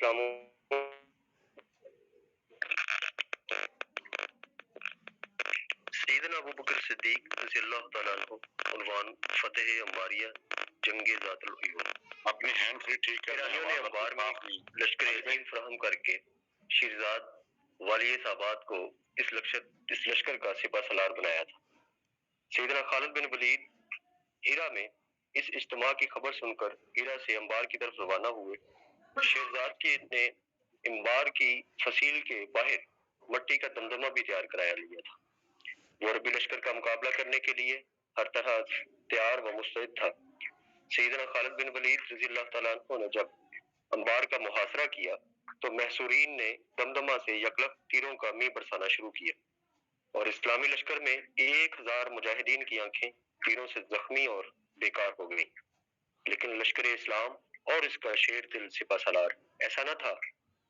السلام سیدنا ابو بکر صدیق رضی اللہ تعالیٰ عنہ عنوان فتح انباریہ جنگ ذات العیون۔ اپنے ہینڈ فری ٹھیک کر ایرانیوں نے انبار میں لشکر عظیم فراہم کر کے شیرزاد والی صاحبات کو اس لشکر کا سپہ سالار بنایا تھا۔ سیدنا خالد بن ولید ہیرا میں اس اجتماع کی خبر سن کر ہیرا سے انبار کی طرف روانہ ہوئے۔ شیرزاد کے نے انبار کی فصیل کے باہر مٹی کا دمدمہ بھی تیار کرایا لیا تھا۔ وہ عربی لشکر کا مقابلہ کرنے کے لیے ہر طرح تیار و مستعد تھا۔ سیدنا خالد بن ولید رضی اللہ تعالیٰ عنہ نے جب انبار کا محاصرہ کیا تو محصورین نے دمدمہ سے یکلخ تیروں کا می برسانا شروع کیا اور اسلامی لشکر میں 1000 مجاہدین کی آنکھیں تیروں سے زخمی اور بیکار ہو گئی۔ لیکن لشکر اسلام اور اس کا شیر دل سپہ سالار ایسا نہ تھا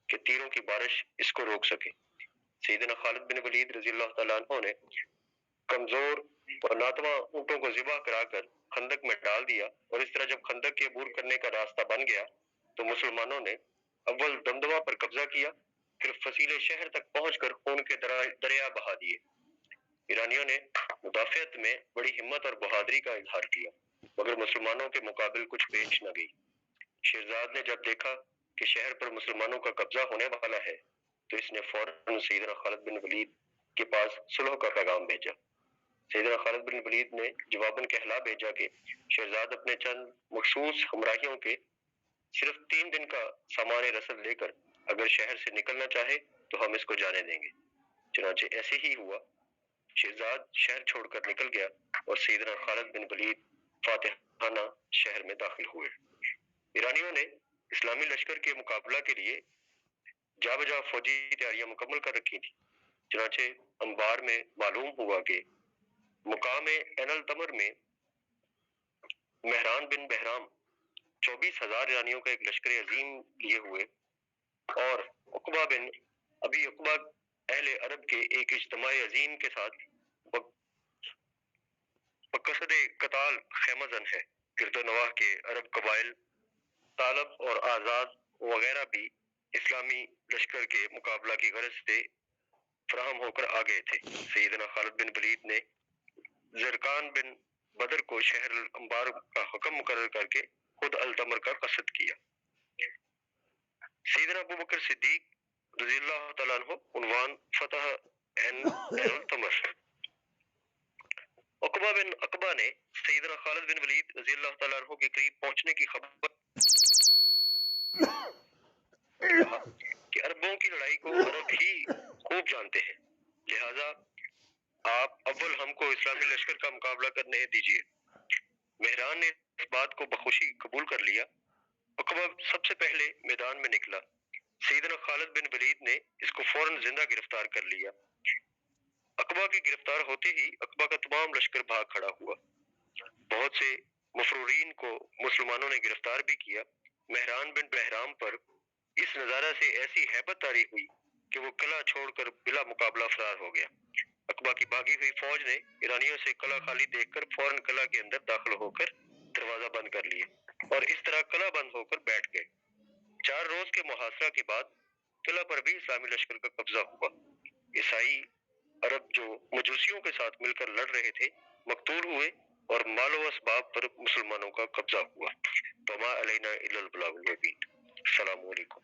کہ تیروں کی بارش اس کو روک سکے۔ سیدنا خالد بن ولید رضی اللہ تعالیٰ عنہ نے کمزور اور ناتواں اونٹوں کو ذبح کرا کر خندق میں ڈال دیا اور اس طرح جب خندق کے عبور کرنے کا راستہ بن گیا تو مسلمانوں نے اول دمدمہ پر قبضہ کیا، پھر فصیل شہر تک پہنچ کر خون کے دریا بہا دیے۔ ایرانیوں نے مدافعت میں بڑی ہمت اور بہادری کا اظہار کیا مگر مسلمانوں کے مقابل کچھ پیش نہ گئی۔ شیرزاد نے جب دیکھا کہ شہر پر مسلمانوں کا قبضہ ہونے والا ہے تو اس نے فوراً سیدنا خالد بن ولید کے پاس صلح کا پیغام بھیجا۔ سیدنا خالد بن ولید نے جواباً کہلا بھیجا کہ شیرزاد اپنے چند مخصوص ہمراہیوں کے صرف 3 دن کا سامان رسد لے کر اگر شہر سے نکلنا چاہے تو ہم اس کو جانے دیں گے۔ چنانچہ ایسے ہی ہوا۔ شیرزاد شہر چھوڑ کر نکل گیا اور سیدنا خالد بن ولید فاتحانہ شہر میں داخل ہوئے۔ ایرانیوں نے اسلامی لشکر کے مقابلہ کے لیے جا بجا فوجی تیاریاں مکمل کر رکھی تھی۔ چنانچہ انبار میں معلوم ہوا کہ مقام عین التمر میں مہران بن بہرام 24,000 ایرانیوں کا ایک لشکر عظیم لیے ہوئے اور عقبہ بن ابی عقبہ اہل عرب کے ایک اجتماع عظیم کے ساتھ بقصد قتال خیمہ زن ہے۔ گرد و نواح کے عرب قبائل طالب اور آزاد وغیرہ بھی اسلامی لشکر کے مقابلہ کی غرض سے فراہم ہو کر آ گئے تھے۔ سیدنا خالد بن ولید نے زرکان بن بدر کو شہر انبار کا حکم مقرر کر کے خود التمر کا قصد کیا۔ سیدنا ابو بکر صدیق رضی اللہ تعالیٰ عنہ عنوان فتح عین التمر۔ عقبہ بن عقبہ نے سیدنا خالد بن ولید رضی اللہ تعالیٰ عنہ کے قریب پہنچنے کی خبر کہا کہ عربوں کی لڑائی کو عرب ہی خوب جانتے ہیں، لہذا آپ اول ہم کو اسلامی لشکر کا مقابلہ کرنے دیجیے۔ مہران نے اس بات کو بخوشی قبول کر لیا۔ عقبہ سب سے پہلے میدان میں نکلا۔ سیدنا خالد بن ولید نے اس کو فوراً زندہ گرفتار کر لیا۔ عقبہ کے گرفتار ہوتے ہی عقبہ کا تمام لشکر بھاگ کھڑا ہوا۔ بہت سے مفرورین کو مسلمانوں نے گرفتار بھی کیا۔ مہران بن بہرام پر اس نظارہ سے ایسی ہیبت طاری ہوئی کہ وہ قلعہ چھوڑ کر بلا مقابلہ فرار ہو گیا۔ عقبہ کی بھاگی ہوئی فوج نے ایرانیوں سے قلعہ خالی دیکھ کر فوراً قلعہ کے اندر داخل ہو کر دروازہ بند کر لیے اور اس طرح قلعہ بند ہو کر بیٹھ گئے۔ 4 روز کے محاصرہ کے بعد قلعہ پر بھی اسلامی لشکر کا قبضہ ہوا۔ عیسائی عرب جو مجوسیوں کے ساتھ مل کر لڑ رہے تھے مقتول ہوئے اور مال و اسباب پر مسلمانوں کا قبضہ ہوا۔ وما علینا الا البلاغ المبین۔ السلام علیکم۔